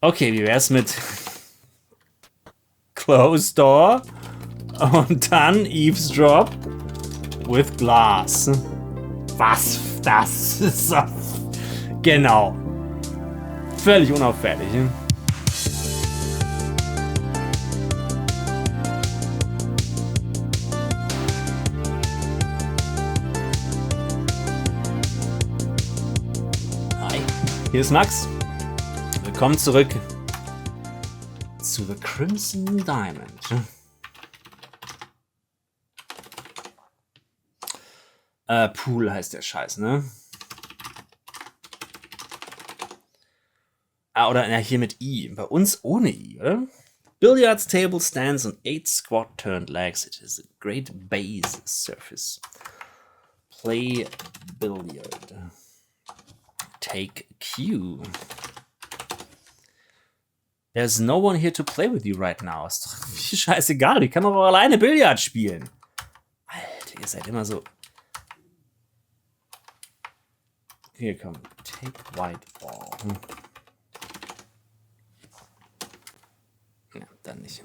Okay, wie wär's mit Closed Door und dann Eavesdrop with Glass? Was? Das ist so... Genau. Völlig unauffällig. Hi, hier ist Max. Willkommen zurück zu The Crimson Diamond. Pool heißt der Scheiß, ne? Oder ja, hier mit I. Bei uns ohne I, oder? Billiards table stands on 8 squat turned legs. It is a great base surface. Play billiard. Take cue. There's no one here to play with you right now. Ist doch scheißegal, ich kann doch auch alleine Billard spielen. Alter, ihr seid immer so... Hier, komm. Take white ball. Ja, dann nicht.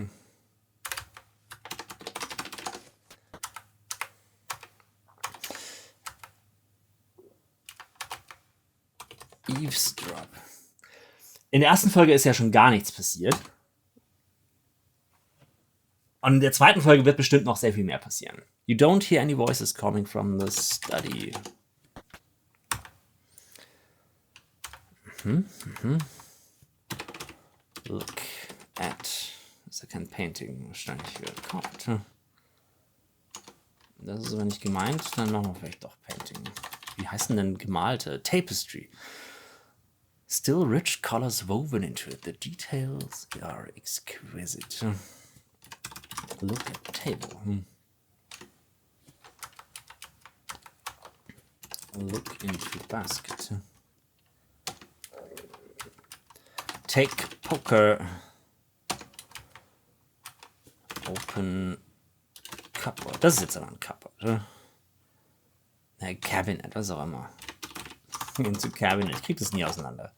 Eavesdrop. In der ersten Folge ist ja schon gar nichts passiert. Und in der zweiten Folge wird bestimmt noch sehr viel mehr passieren. You don't hear any voices coming from the study. Look at... Das ist ja kein Painting, wahrscheinlich für Komplott. Das ist aber nicht gemeint, dann machen wir vielleicht doch Painting. Wie heißen denn gemalte? Tapestry. Still rich colors woven into it. The details are exquisite. Look at table. Look into basket. Take poker. Open cupboard. Das ist jetzt aber ein Cupboard, oder? Cabinet, was auch immer. Into cabinet. Ich krieg das nie auseinander.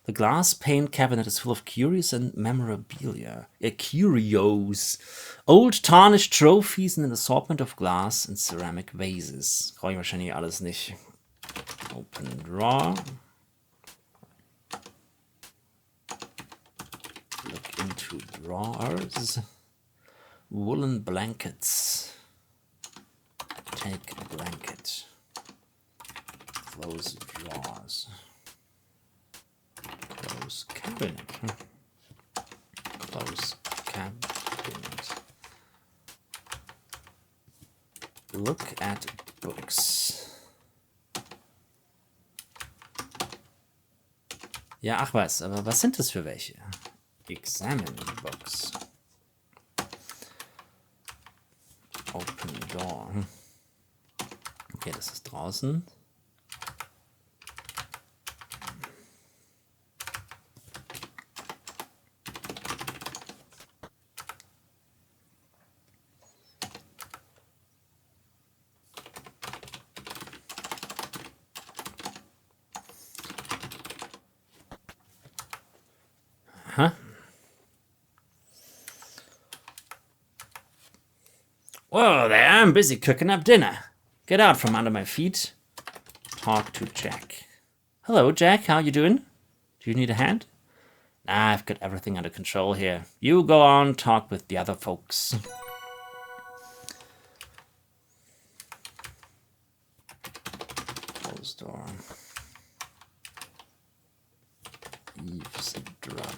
The glass pane cabinet is full of curious and memorabilia. Curios. Old tarnished trophies and an assortment of glass and ceramic vases. Brauche ich wahrscheinlich alles nicht. Open drawer. Look into drawers. Woolen blankets. Take a blanket. Close drawers. Close cabinet. Close cabinet. Look at books. Ja, ach was, aber was sind das für welche? Examine books. Open door. Okay, das ist draußen. Huh? Whoa there, I'm busy cooking up dinner. Get out from under my feet. Talk to Jack. Hello, Jack, how you doing? Do you need a hand? Nah, I've got everything under control here. You go on, talk with the other folks. Close door. Eavesdrop.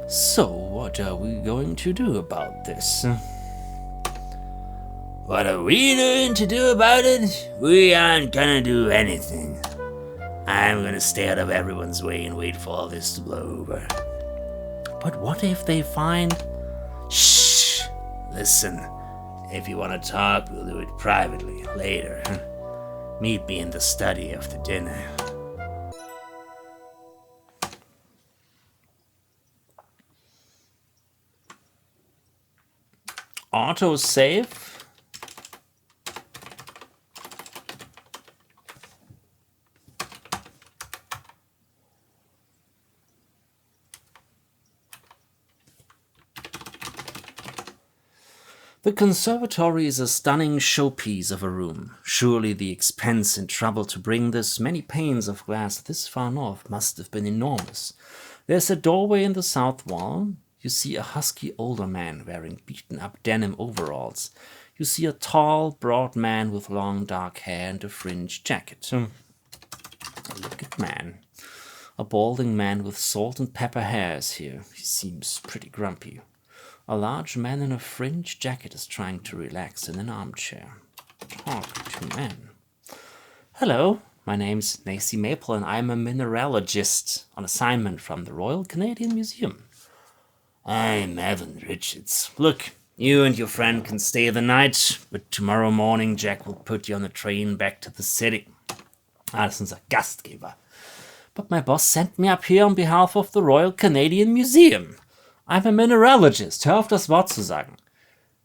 So, what are we going to do about this? What are we going to do about it? We aren't gonna do anything. I'm gonna stay out of everyone's way and wait for all this to blow over. But what if they find... Shh! Listen, if you want to talk, we'll do it privately later. Meet me in the study after dinner. Autosave. The conservatory is a stunning showpiece of a room. Surely the expense and trouble to bring this many panes of glass this far north must have been enormous. There's a doorway in the south wall. You see a husky older man wearing beaten-up denim overalls. You see a tall, broad man with long dark hair and a fringed jacket. Look at man. A balding man with salt and pepper hair is here. He seems pretty grumpy. A large man in a fringed jacket is trying to relax in an armchair. Talk to men. Hello, my name's Nancy Maple and I'm a mineralogist on assignment from the Royal Canadian Museum. I'm Evan Richards. Look, you and your friend can stay the night, but tomorrow morning Jack will put you on a train back to the city. Das ist unser Gastgeber. But my boss sent me up here on behalf of the Royal Canadian Museum. I'm a mineralogist. Hör auf das Wort zu sagen.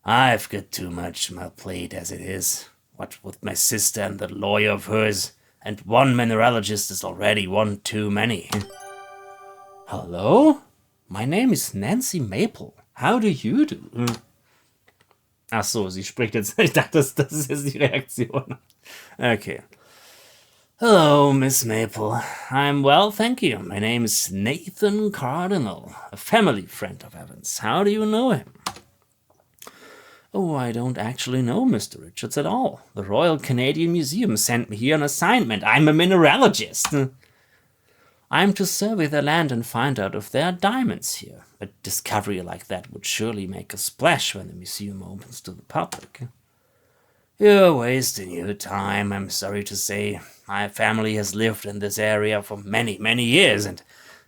I've got too much on my plate as it is. What with my sister and that lawyer of hers, and one mineralogist is already one too many. Hello? My name is Nancy Maple. How do you do? Ach so, sie spricht jetzt. Ich dachte, das ist jetzt die Reaktion. Okay. Hello, Miss Maple. I'm well, thank you. My name is Nathan Cardinal, a family friend of Evan's. How do you know him? Oh, I don't actually know Mr. Richards at all. The Royal Canadian Museum sent me here on assignment. I'm a mineralogist. I'm to survey the land and find out if there are diamonds here. A discovery like that would surely make a splash when the museum opens to the public. You're wasting your time, I'm sorry to say. My family has lived in this area for many, many years and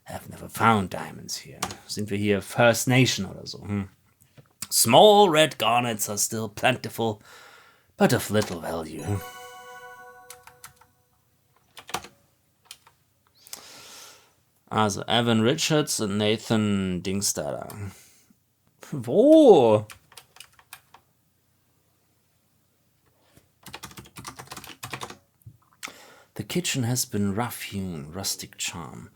have never found diamonds here. Sind wir hier First Nation oder so? Small red garnets are still plentiful, but of little value. Also Evan Richards und Nathan Dingster. Wo? The kitchen has been rough-hewn, rustic charm.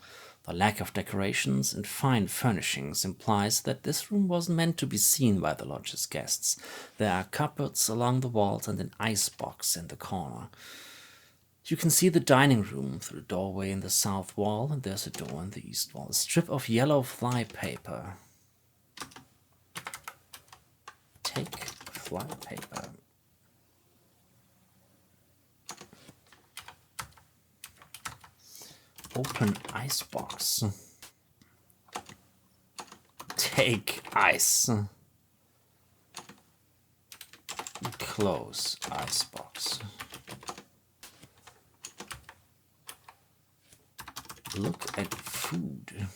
The lack of decorations and fine furnishings implies that this room wasn't meant to be seen by the lodge's guests. There are cupboards along the walls and an icebox in the corner. You can see the dining room through a doorway in the south wall, and there's a door in the east wall. A strip of yellow fly paper. Take fly paper. Open icebox. Take ice. Close icebox. Look at food.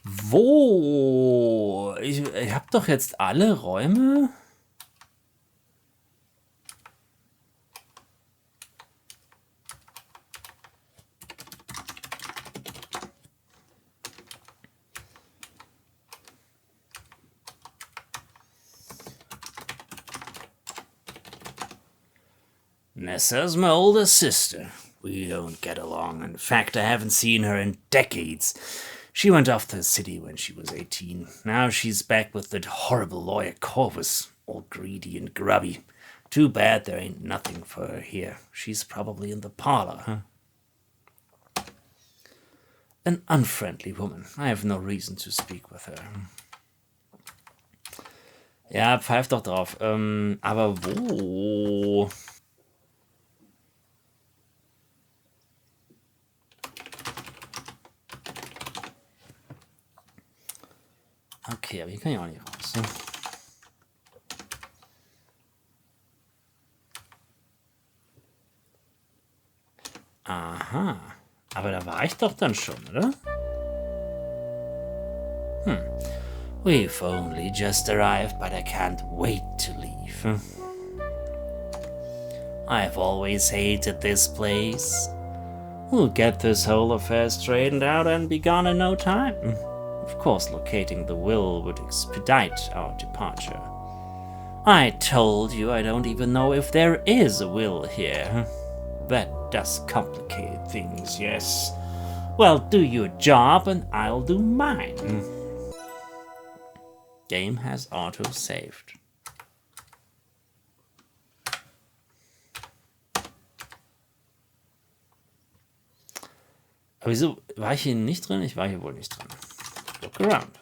Wo? Ich hab doch jetzt alle Räume. Nessa's my older sister. We don't get along. In fact, I haven't seen her in decades. She went off to the city when she was 18. Now she's back with that horrible lawyer Corvus, all greedy and grubby. Too bad there ain't nothing for her here. She's probably in the parlor, huh? An unfriendly woman. I have no reason to speak with her. Ja, pfeift doch drauf. Aber wo? Okay, aber hier kann ich auch nicht raus. Ne? Aha, aber da war ich doch dann schon, oder? We've only just arrived, but I can't wait to leave. I've always hated this place. We'll get this whole affair straightened out and be gone in no time. Of course, locating the will would expedite our departure. I told you I don't even know if there is a will here. That does complicate things, yes. Well, do your job and I'll do mine. Game has auto-saved. Aber wieso war ich hier nicht drin? Ich war hier wohl nicht drin. Look around.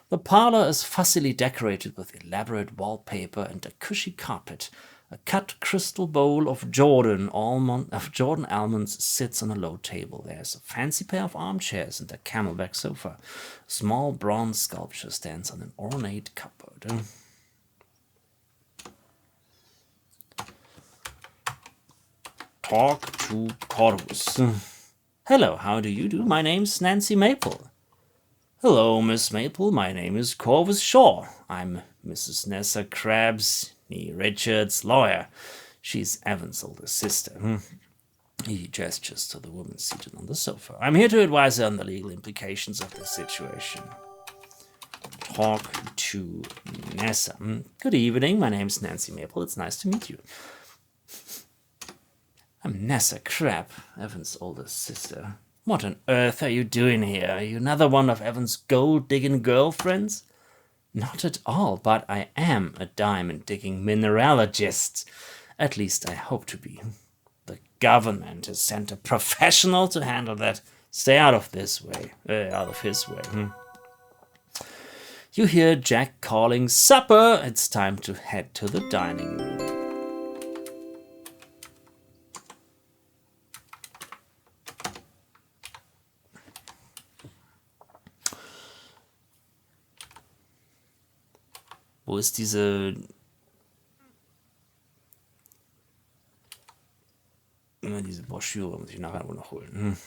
The parlor is fussily decorated with elaborate wallpaper and a cushy carpet. A cut crystal bowl of Jordan almonds sits on a low table. There's a fancy pair of armchairs and a camelback sofa. A small bronze sculpture stands on an ornate cupboard. Talk to Corvus. Hello, how do you do? My name's Nancy Maple. Hello, Miss Maple. My name is Corvus Shaw. I'm Mrs. Nessa Crab's Nee Richards' lawyer. She's Evan's older sister. He gestures to the woman seated on the sofa. I'm here to advise her on the legal implications of this situation. Talk to Nessa. Good evening, my name's Nancy Maple. It's nice to meet you. I'm Nessa Crab, Evan's older sister. What on earth are you doing here? Are you another one of Evan's gold-digging girlfriends? Not at all, but I am a diamond-digging mineralogist. At least I hope to be. The government has sent a professional to handle that. Stay out of his way. You hear Jack calling, supper! It's time to head to the dining room. Wo ist diese... Immer diese Broschüre, muss ich nachher wohl noch holen.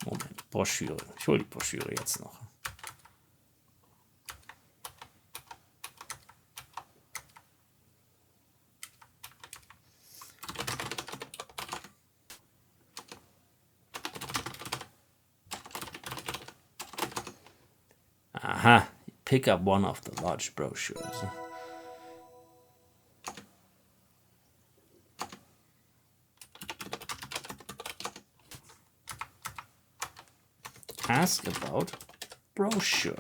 Moment, Broschüre. Ich hole die Broschüre jetzt noch. Aha, pick up one of the large brochures. Ask about brochure.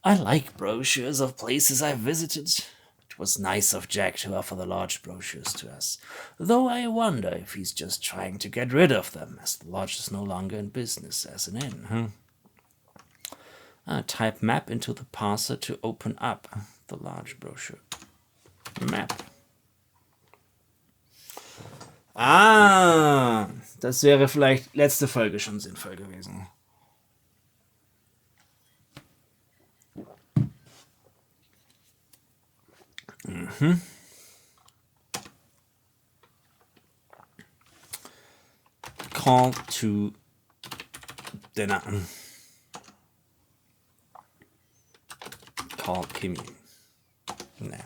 I like brochures of places I've visited. It was nice of Jack to offer the large brochures to us, though I wonder if he's just trying to get rid of them, as the lodge is no longer in business as an inn. Type map into the parser to open up the large brochure. Map. Ah, das wäre vielleicht letzte Folge schon sinnvoll gewesen. Call to dinner. Call Kimmy. No.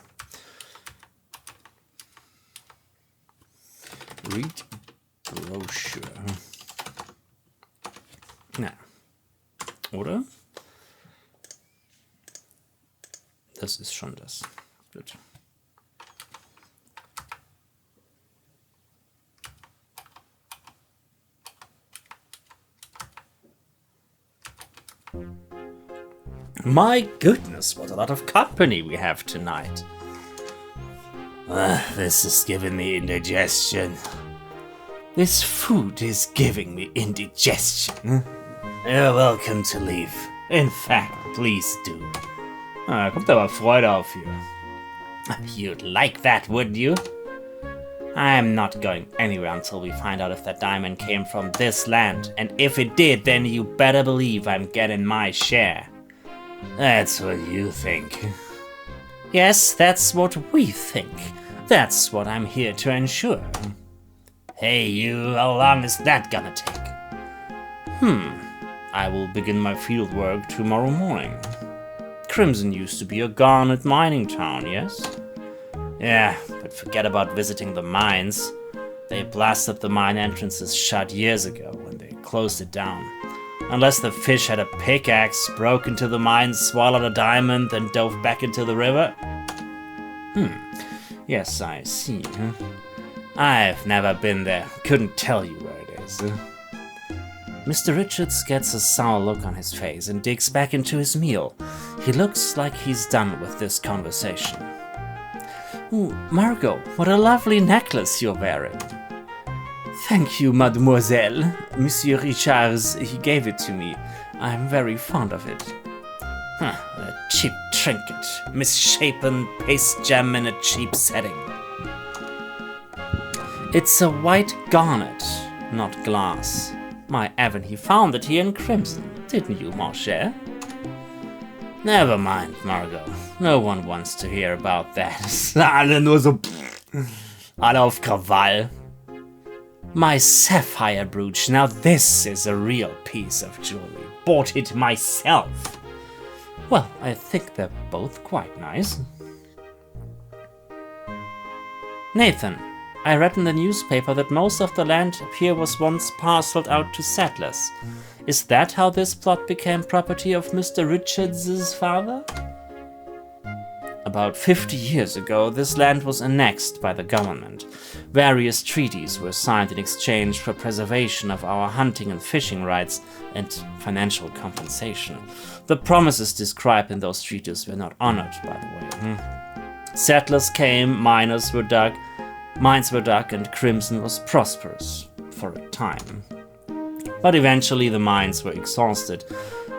Read brochure. Na. Oder? Das ist schon das. Gut. My goodness, what a lot of company we have tonight. This is giving me indigestion. This food is giving me indigestion. You're welcome to leave. In fact, please do. Kommt aber Freude auf hier. You'd like that, wouldn't you? I'm not going anywhere until we find out if that diamond came from this land. And if it did, then you better believe I'm getting my share. That's what you think. Yes, that's what we think. That's what I'm here to ensure. Hey you, how long is that gonna take? I will begin my field work tomorrow morning. Crimson used to be a garnet mining town, yes? Yeah, but forget about visiting the mines. They blasted the mine entrances shut years ago when they closed it down. Unless the fish had a pickaxe, broke into the mine, swallowed a diamond, then dove back into the river. Yes, I see. I've never been there. Couldn't tell you where it is. Mr. Richards gets a sour look on his face and digs back into his meal. He looks like he's done with this conversation. Ooh, Margot, what a lovely necklace you're wearing. Thank you, mademoiselle. Monsieur Richards, he gave it to me. I'm very fond of it. A cheap trinket. Misshapen paste gem in a cheap setting. It's a white garnet, not glass. My Evan, he found it here in crimson, didn't you, mon cher? Never mind, Margot. No one wants to hear about that. Alle nur so... Alle auf Krawall. My sapphire brooch, now this is a real piece of jewelry. Bought it myself. Well, I think they're both quite nice. Nathan, I read in the newspaper that most of the land up here was once parceled out to settlers. Is that how this plot became property of Mr. Richards's father? About 50 years ago, this land was annexed by the government. Various treaties were signed in exchange for preservation of our hunting and fishing rights and financial compensation. The promises described in those treaties were not honored, by the way. Settlers came, mines were dug, and Crimson was prosperous for a time. But eventually the mines were exhausted.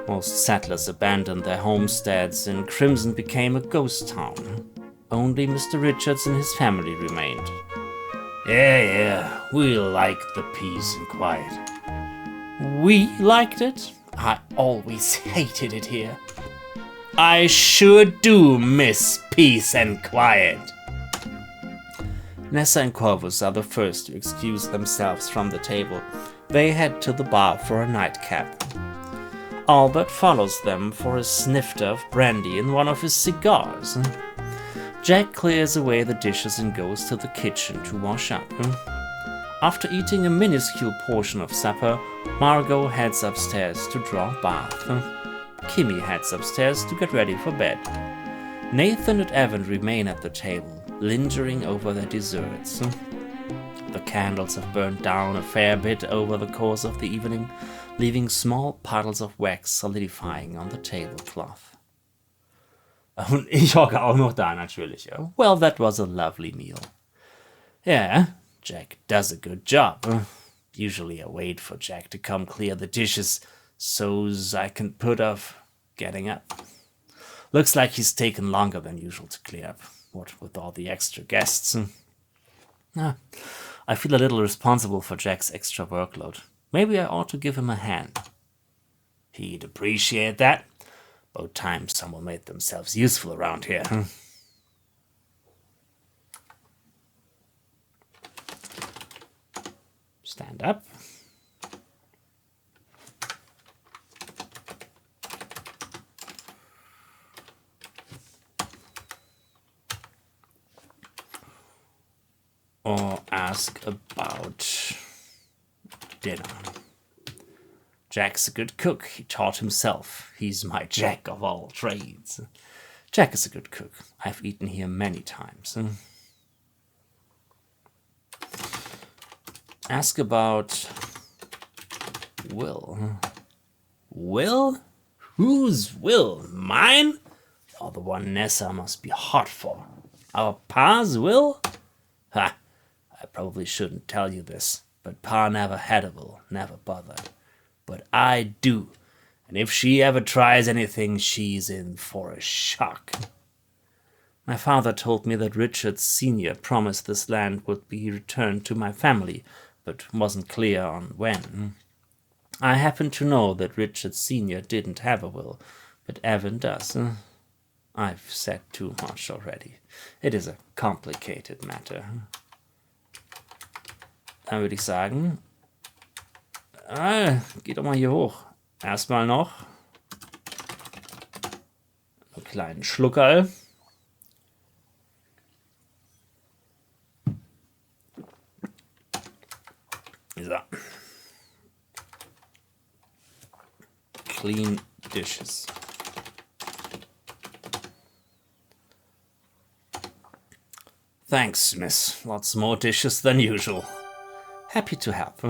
Most settlers abandoned their homesteads and Crimson became a ghost town. Only Mr. Richards and his family remained. Yeah, we liked the peace and quiet. We liked it? I always hated it here. I sure do miss peace and quiet. Nessa and Corvus are the first to excuse themselves from the table. They head to the bar for a nightcap. Albert follows them for a snifter of brandy and one of his cigars. Jack clears away the dishes and goes to the kitchen to wash up. After eating a minuscule portion of supper, Margot heads upstairs to draw a bath. Kimmy heads upstairs to get ready for bed. Nathan and Evan remain at the table, lingering over their desserts. The candles have burned down a fair bit over the course of the evening, leaving small puddles of wax solidifying on the tablecloth. Und ich hocke auch noch da, natürlich. Well, that was a lovely meal. Yeah, Jack does a good job. Usually I wait for Jack to come clear the dishes so's I can put off getting up. Looks like he's taken longer than usual to clear up, what with all the extra guests. I feel a little responsible for Jack's extra workload. Maybe I ought to give him a hand. He'd appreciate that. About time someone made themselves useful around here. Stand up. Or ask about dinner. Jack's a good cook. He taught himself. He's my jack of all trades. Jack is a good cook. I've eaten here many times. Ask about Will. Will? Whose Will? Mine? Oh, the one Nessa must be hot for. Our Pa's Will? Ha! I probably shouldn't tell you this, but Pa never had a will, never bothered. But I do, and if she ever tries anything, she's in for a shock. My father told me that Richard Sr. promised this land would be returned to my family, but wasn't clear on when. I happen to know that Richard Sr. didn't have a will, but Evan does. I've said too much already. It is a complicated matter. Dann würde ich sagen, geht doch mal hier hoch. Erstmal noch einen kleinen Schluckerl. So. Clean dishes. Thanks, miss. Lots more dishes than usual. Happy to help.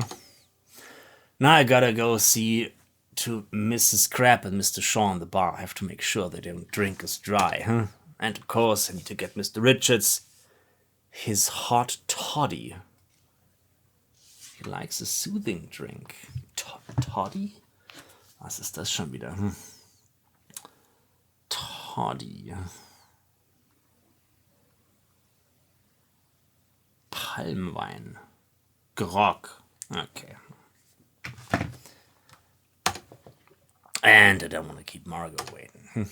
Now I gotta go see to Mrs. Crab and Mr. Shaw in the bar. I have to make sure they don't drink us dry, huh? And of course, I need to get Mr. Richards his hot toddy. He likes a soothing drink. Toddy? Was ist das schon wieder? Toddy. Palmwein. Grog. Okay. And I don't want to keep Margot waiting.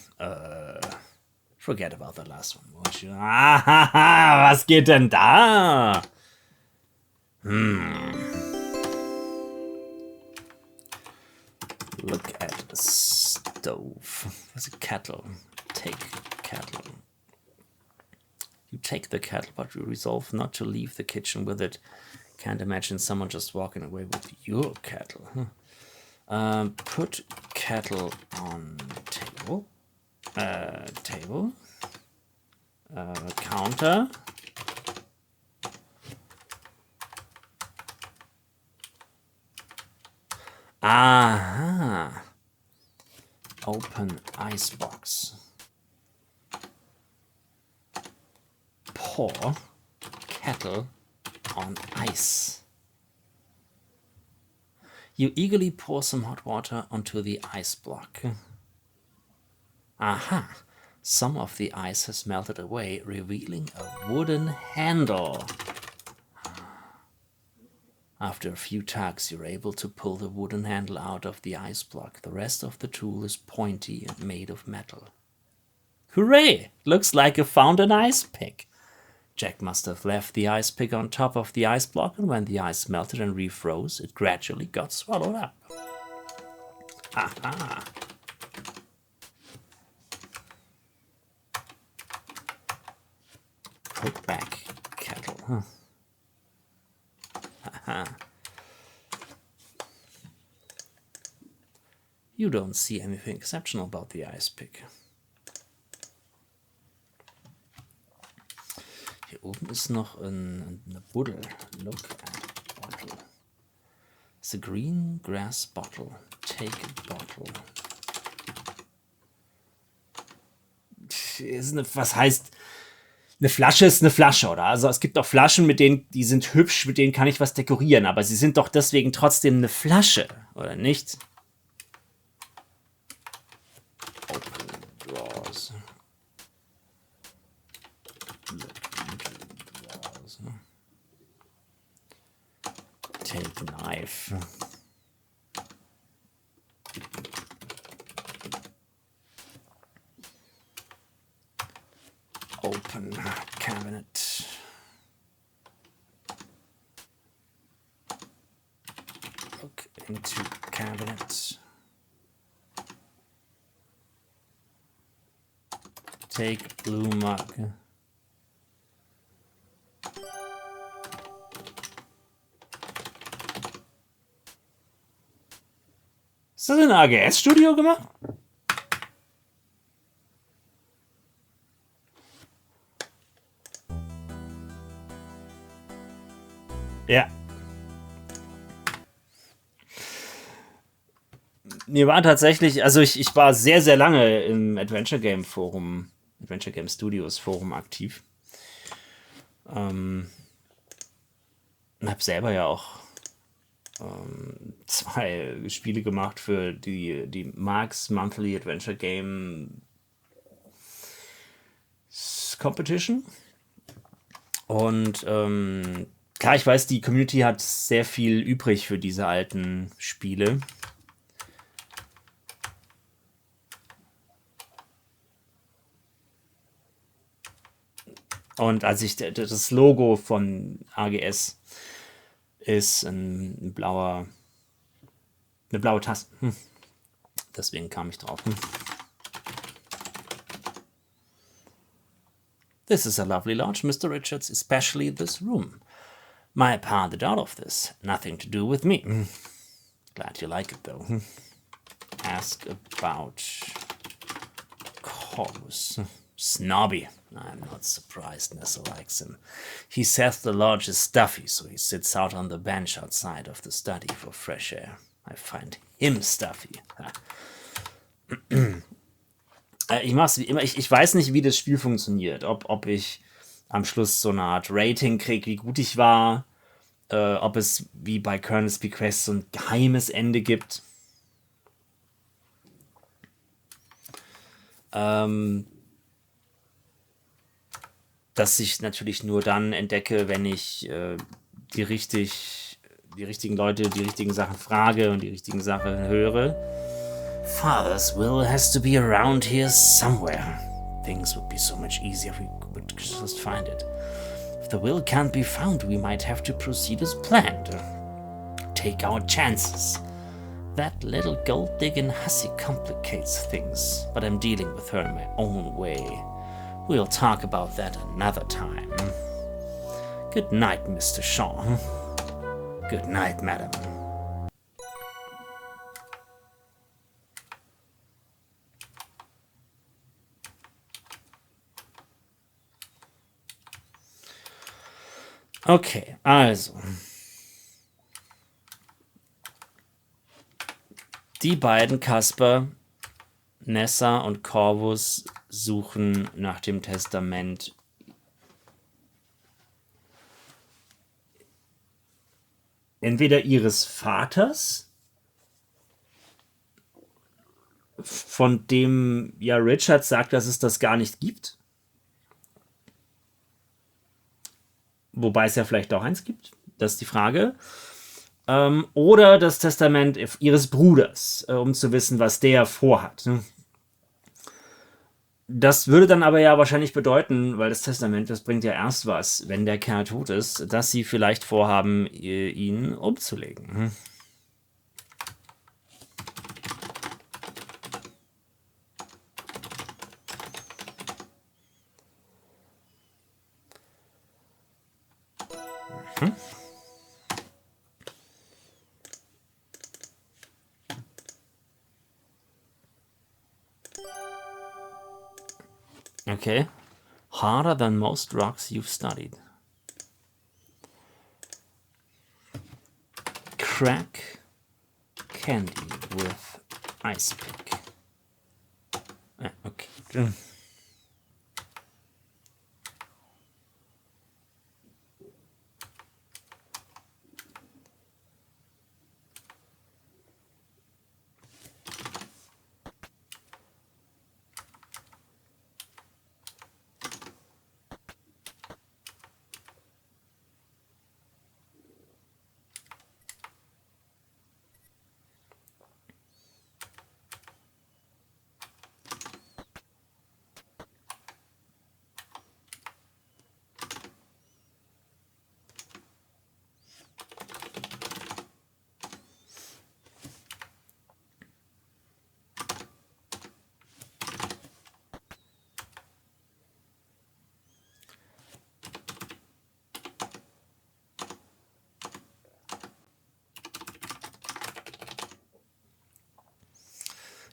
Forget about the last one, won't you? Ah, was geht denn da? Look at the stove. There's a kettle. Take kettle. You take the kettle, but you resolve not to leave the kitchen with it. Can't imagine someone just walking away with your kettle. Put kettle on table. Table. Counter. Aha. Open icebox. Pour kettle on ice. You eagerly pour some hot water onto the ice block. Aha! Some of the ice has melted away, revealing a wooden handle. After a few tugs, you're able to pull the wooden handle out of the ice block. The rest of the tool is pointy and made of metal. Hooray! Looks like you found an ice pick. Jack must have left the ice pick on top of the ice block, and when the ice melted and refroze, it gradually got swallowed up. Aha! Put back kettle, huh? Aha. You don't see anything exceptional about the ice pick. Hier oben ist noch eine Buddel. Look at bottle. It's a green grass bottle. Take a bottle. Was heißt, eine Flasche ist eine Flasche, oder? Also es gibt auch Flaschen, die sind hübsch, mit denen kann ich was dekorieren, aber sie sind doch deswegen trotzdem eine Flasche, oder nicht? Open drawers. Take knife. Open cabinet. Look into cabinet. Take blue mug. Ist das ein AGS-Studio gemacht? Ja. Mir war tatsächlich, also ich war sehr, sehr lange im Adventure Game Forum, Adventure Game Studios Forum aktiv. Habe selber ja auch 2 Spiele gemacht für die Marks Monthly Adventure Game Competition. Und klar, ich weiß, die Community hat sehr viel übrig für diese alten Spiele. Und als ich das Logo von AGS ist eine blaue Tasse. Deswegen kam ich drauf. This is a lovely lodge, Mr. Richards, especially this room. My pa did all of this. Nothing to do with me. Glad you like it, though. Ask about Chorus. Snobby. I'm not surprised Nessa likes him. He says the lodge is stuffy, so he sits out on the bench outside of the study for fresh air. I find him stuffy. Ich mach's wie immer. Ich weiß nicht, wie das Spiel funktioniert. Ob ich am Schluss so eine Art Rating kriege, wie gut ich war. Ob es wie bei Kanadas Bequest so ein geheimes Ende gibt. Das ich natürlich nur dann entdecke, wenn ich die richtigen Leute, die richtigen Sachen frage und die richtigen Sachen höre. Father's will has to be around here somewhere. Things would be so much easier if we could just find it. If the will can't be found, we might have to proceed as planned. Take our chances. That little gold-digging hussy complicates things, but I'm dealing with her in my own way. We'll talk about that another time. Good night, Mr. Shaw. Good night, madam. Okay, also. Die beiden, Kasper, Nessa und Corvus, suchen nach dem Testament entweder ihres Vaters, von dem ja Richard sagt, dass es das gar nicht gibt. Wobei es ja vielleicht auch eins gibt. Das ist die Frage. Oder das Testament ihres Bruders, um zu wissen, was der vorhat. Das würde dann aber ja wahrscheinlich bedeuten, weil das Testament, das bringt ja erst was, wenn der Kerl tot ist, dass sie vielleicht vorhaben, ihn umzulegen. Okay. Harder than most drugs you've studied. Crack candy with ice pick. Okay.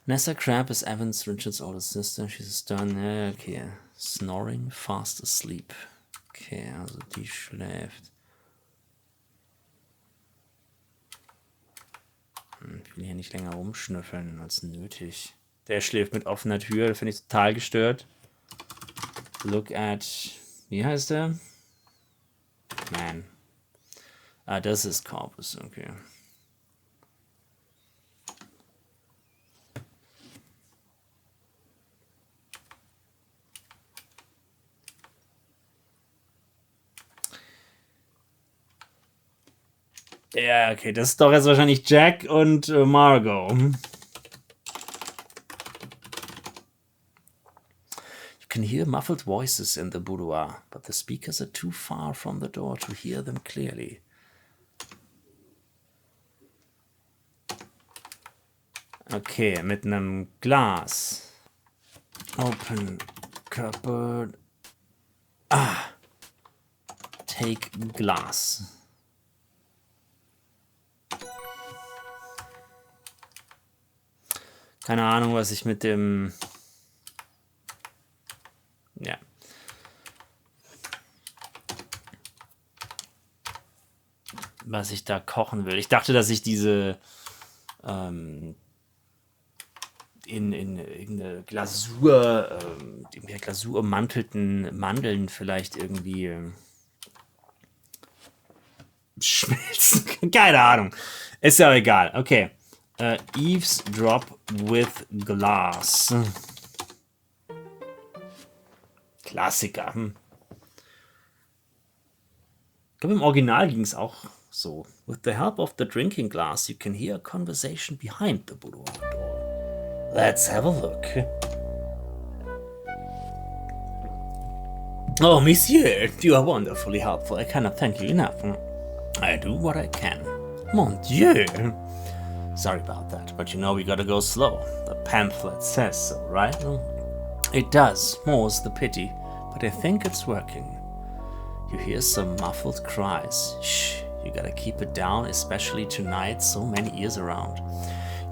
Nessa Crab is Evans Richards' older sister. She's a stern. Okay. Snoring, fast asleep. Okay, also die schläft. Ich will hier nicht länger rumschnüffeln als nötig. Der schläft mit offener Tür, das finde ich total gestört. Look at. Wie heißt der? Man. Ah, das ist Corpus, okay. Ja, okay, das ist doch jetzt wahrscheinlich Jack und Margot. You can hear muffled voices in the boudoir, but the speakers are too far from the door to hear them clearly. Okay, mit einem Glas. Open cupboard. Take glass. Keine Ahnung, was ich mit dem Ja. Was ich da kochen will. Ich dachte, dass ich diese in irgendeine Glasur, in der Glasur ummantelten Mandeln vielleicht irgendwie schmelzen. Keine Ahnung. Ist ja egal. Okay. Eavesdrop with glass. Klassiker. Ich glaube, im Original ging es auch so. With the help of the drinking glass, you can hear a conversation behind the boudoir door. Let's have a look. Oh, monsieur, you are wonderfully helpful. I cannot thank you enough. I do what I can. Mon Dieu. Sorry about that, but you know we gotta go slow. The pamphlet says so, right? It does, more's the pity, but I think it's working. You hear some muffled cries. Shh, you gotta keep it down, especially tonight, so many ears around.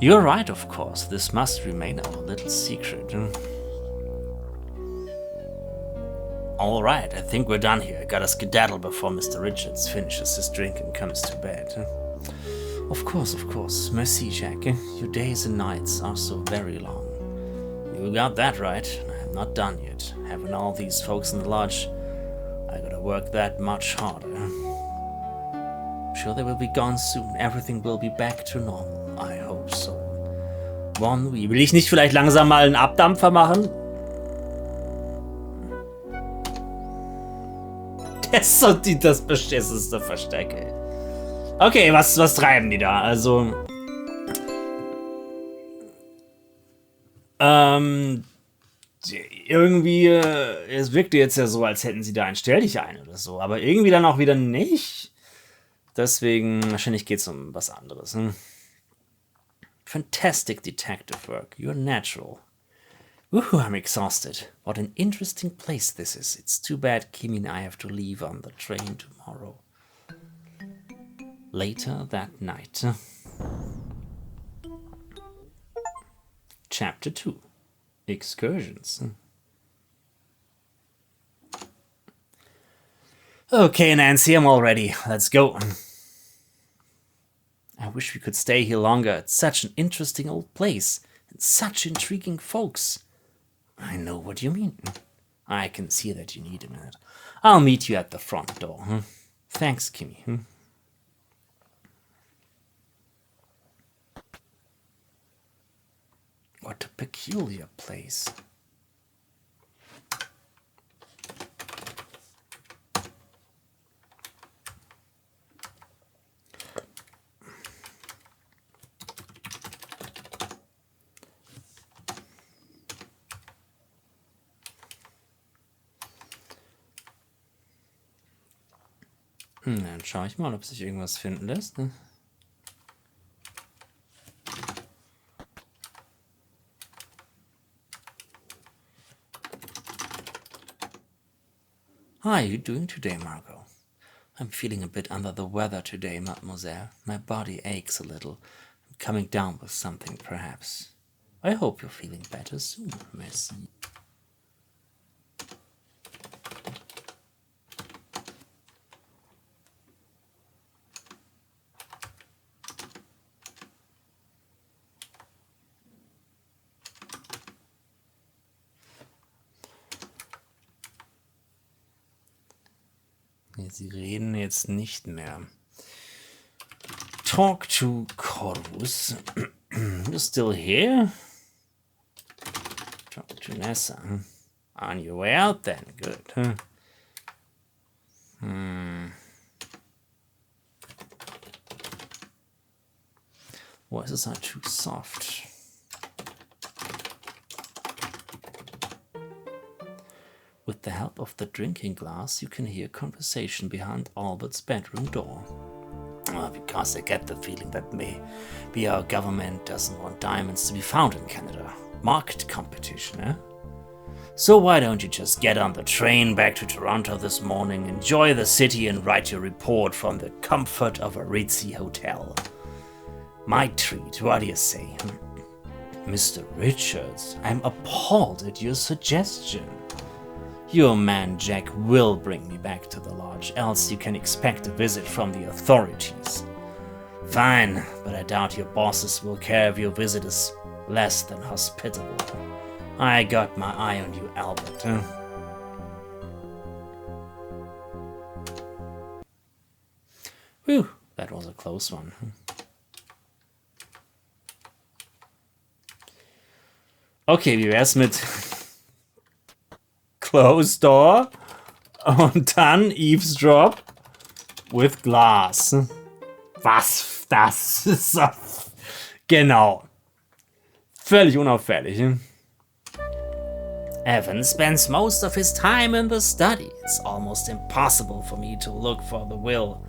You're right, of course, this must remain our little secret. Alright, I think we're done here. I gotta skedaddle before Mr. Richards finishes his drink and comes to bed. Of course. Merci, Jack. Your days and nights are so very long. You got that right. I'm not done yet. Having all these folks in the lodge, I gotta work that much harder. I'm sure they will be gone soon. Everything will be back to normal. I hope so. Will ich nicht vielleicht langsam mal einen Abdampfer machen? Das ist so das beschissenste Versteck, ey. Okay, was treiben die da? Also, irgendwie, es wirkte jetzt ja so, als hätten sie da ein Stell dich ein oder so, aber irgendwie dann auch wieder nicht. Deswegen, wahrscheinlich geht es um was anderes. Fantastic detective work. You're natural. Woohoo, I'm exhausted. What an interesting place this is. It's too bad Kimi and I have to leave on the train tomorrow. Later that night. Chapter 2. Excursions. Okay, Nancy, I'm all ready. Let's go. I wish we could stay here longer. It's such an interesting old place. And such intriguing folks. I know what you mean. I can see that you need a minute. I'll meet you at the front door. Thanks, Kimi. What a peculiar place. Dann schaue ich mal, ob sich irgendwas finden lässt. Ne? How are you doing today, Margot? I'm feeling a bit under the weather today, mademoiselle. My body aches a little. I'm coming down with something, perhaps. I hope you're feeling better soon, merci. Sie reden jetzt nicht mehr. Talk to Corvus. You're still here? Talk to Nessa. On your way out then. Good. Voices are too soft. With the help of the drinking glass, you can hear conversation behind Albert's bedroom door. Because I get the feeling that maybe our government doesn't want diamonds to be found in Canada. Market competition, eh? So why don't you just get on the train back to Toronto this morning, enjoy the city and write your report from the comfort of a ritzy hotel? My treat, what do you say? Mr. Richards, I'm appalled at your suggestion. Your man Jack will bring me back to the lodge, else you can expect a visit from the authorities. Fine, but I doubt your bosses will care if your visit is less than hospitable. I got my eye on you, Albert. Whew, that was a close one. Okay, wie wär's mit Close Door und dann Eavesdrop with Glass. Was das ist? Genau. Völlig unauffällig. Evan spends most of his time in the study. It's almost impossible for me to look for the will.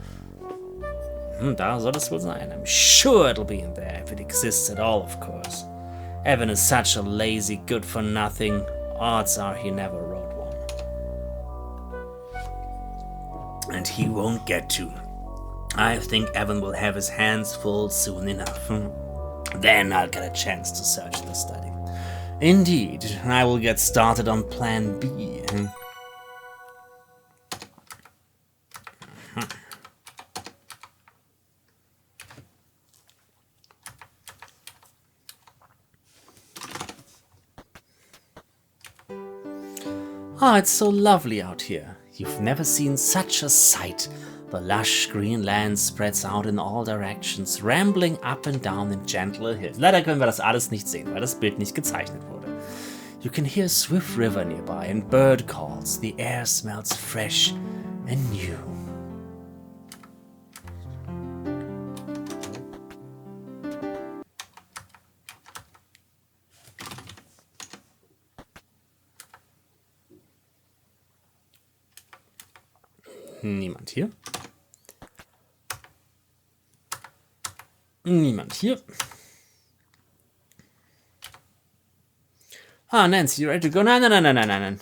Da soll es wohl sein. I'm sure it'll be in there, if it exists at all, of course. Evan is such a lazy, good-for-nothing. Odds are he never wrote one. And he won't get to. I think Evan will have his hands full soon enough. Then I'll get a chance to search the study. Indeed, I will get started on Plan B. Ah, it's so lovely out here. You've never seen such a sight. The lush green land spreads out in all directions, rambling up and down in gentle hills. Leider können wir das alles nicht sehen, weil das Bild nicht gezeichnet wurde. You can hear a swift river nearby and bird calls. The air smells fresh and new. Niemand hier. Niemand hier. Ah, Nancy, you ready to go? Nein.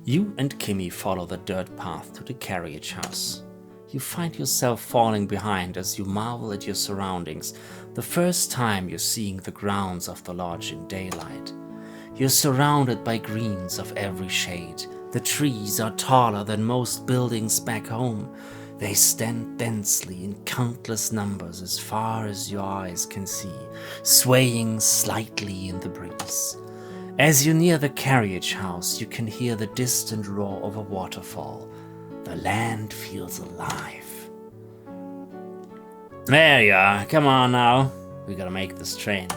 You and Kimmy follow the dirt path to the carriage house. You find yourself falling behind as you marvel at your surroundings, the first time you're seeing the grounds of the lodge in daylight. You're surrounded by greens of every shade. The trees are taller than most buildings back home. They stand densely in countless numbers as far as your eyes can see, swaying slightly in the breeze. As you near the carriage house, you can hear the distant roar of a waterfall. The land feels alive. There you are. Come on now. We gotta make this train.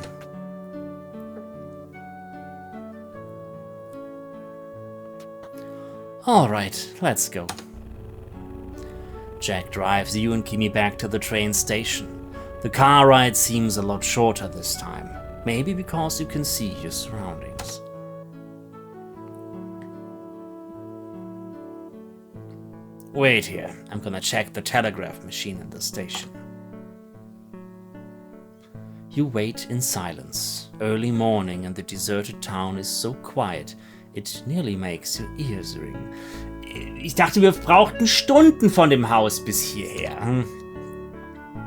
Alright, let's go. Jack drives you and Kimmy back to the train station. The car ride seems a lot shorter this time. Maybe because you can see your surroundings. Wait here, I'm gonna check the telegraph machine in the station. You wait in silence. Early morning and the deserted town is so quiet, it nearly makes your ears ring. Ich dachte, wir brauchten Stunden von dem Haus bis hierher.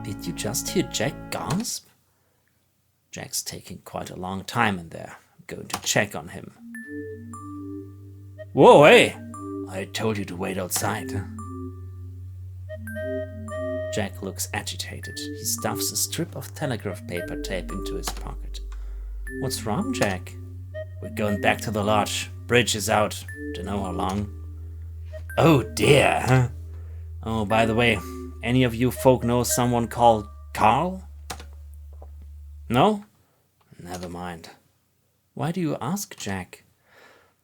Did you just hear Jack gasp? Jack's taking quite a long time in there. I'm going to check on him. Whoa, hey! I told you to wait outside. Jack looks agitated. He stuffs a strip of telegraph paper tape into his pocket. What's wrong, Jack? We're going back to the lodge. Bridge is out. Dunno how long. Oh dear, huh? Oh, by the way, any of you folk know someone called Carl? No? Never mind. Why do you ask, Jack?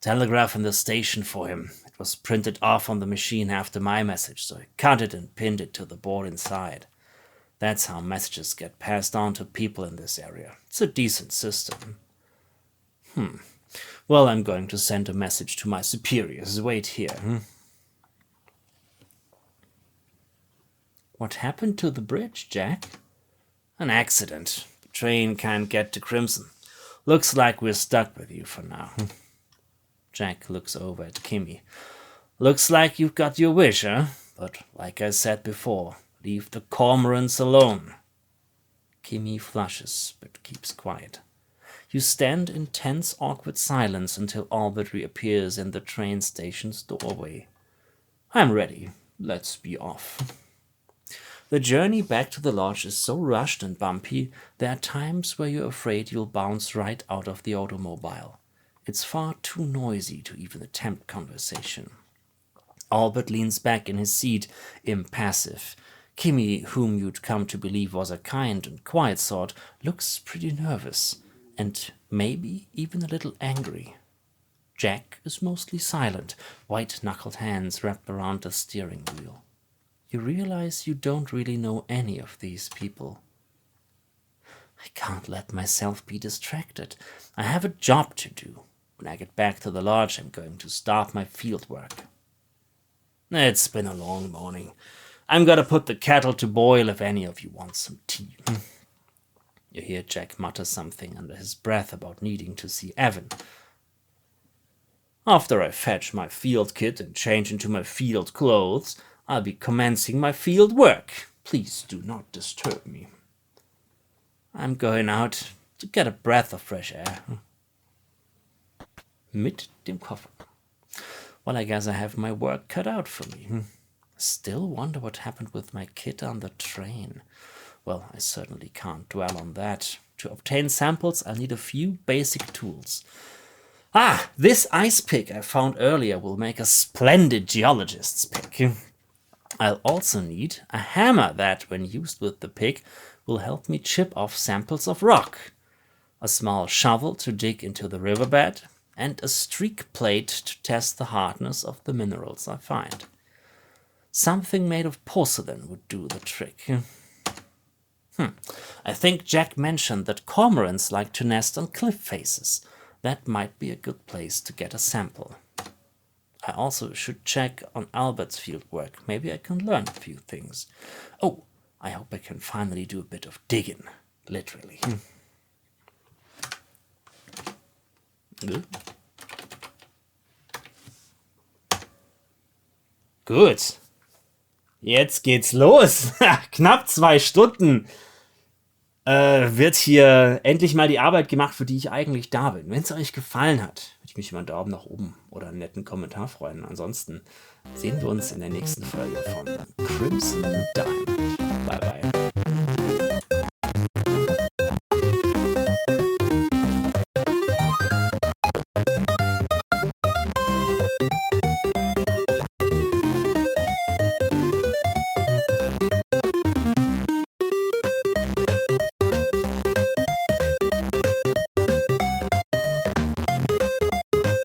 Telegraph in the station for him. It was printed off on the machine after my message, so I cut it and pinned it to the board inside. That's how messages get passed on to people in this area. It's a decent system. Well, I'm going to send a message to my superiors. Wait here. What happened to the bridge, Jack? An accident. The train can't get to Crimson. Looks like we're stuck with you for now. Jack looks over at Kimmy. Looks like you've got your wish, huh? But like I said before, leave the cormorants alone. Kimmy flushes, but keeps quiet. You stand in tense, awkward silence until Albert reappears in the train station's doorway. I'm ready. Let's be off. The journey back to the lodge is so rushed and bumpy, there are times where you're afraid you'll bounce right out of the automobile. It's far too noisy to even attempt conversation. Albert leans back in his seat, impassive. Kimmy, whom you'd come to believe was a kind and quiet sort, looks pretty nervous, and maybe even a little angry. Jack is mostly silent, white-knuckled hands wrapped around the steering wheel. You realize you don't really know any of these people. I can't let myself be distracted. I have a job to do. When I get back to the lodge, I'm going to start my field work. It's been a long morning. I'm gonna put the kettle to boil if any of you want some tea. You hear Jack mutter something under his breath about needing to see Evan. After I fetch my field kit and change into my field clothes, I'll be commencing my field work. Please do not disturb me. I'm going out to get a breath of fresh air. Mit dem Koffer. Well, I guess I have my work cut out for me. Still wonder what happened with my kit on the train. Well, I certainly can't dwell on that. To obtain samples, I'll need a few basic tools. This ice pick I found earlier will make a splendid geologist's pick. I'll also need a hammer that, when used with the pick, will help me chip off samples of rock, a small shovel to dig into the riverbed, and a streak plate to test the hardness of the minerals I find. Something made of porcelain would do the trick. I think Jack mentioned that cormorants like to nest on cliff faces. That might be a good place to get a sample. I also should check on Albert's field work. Maybe I can learn a few things. Oh, I hope I can finally do a bit of digging, literally. Gut. Jetzt geht's los. Knapp 2 Stunden wird hier endlich mal die Arbeit gemacht, für die ich eigentlich da bin. Wenn es euch gefallen hat, würde ich mich über einen Daumen nach oben oder einen netten Kommentar freuen. Ansonsten sehen wir uns in der nächsten Folge von Crimson Diamond. Bye bye.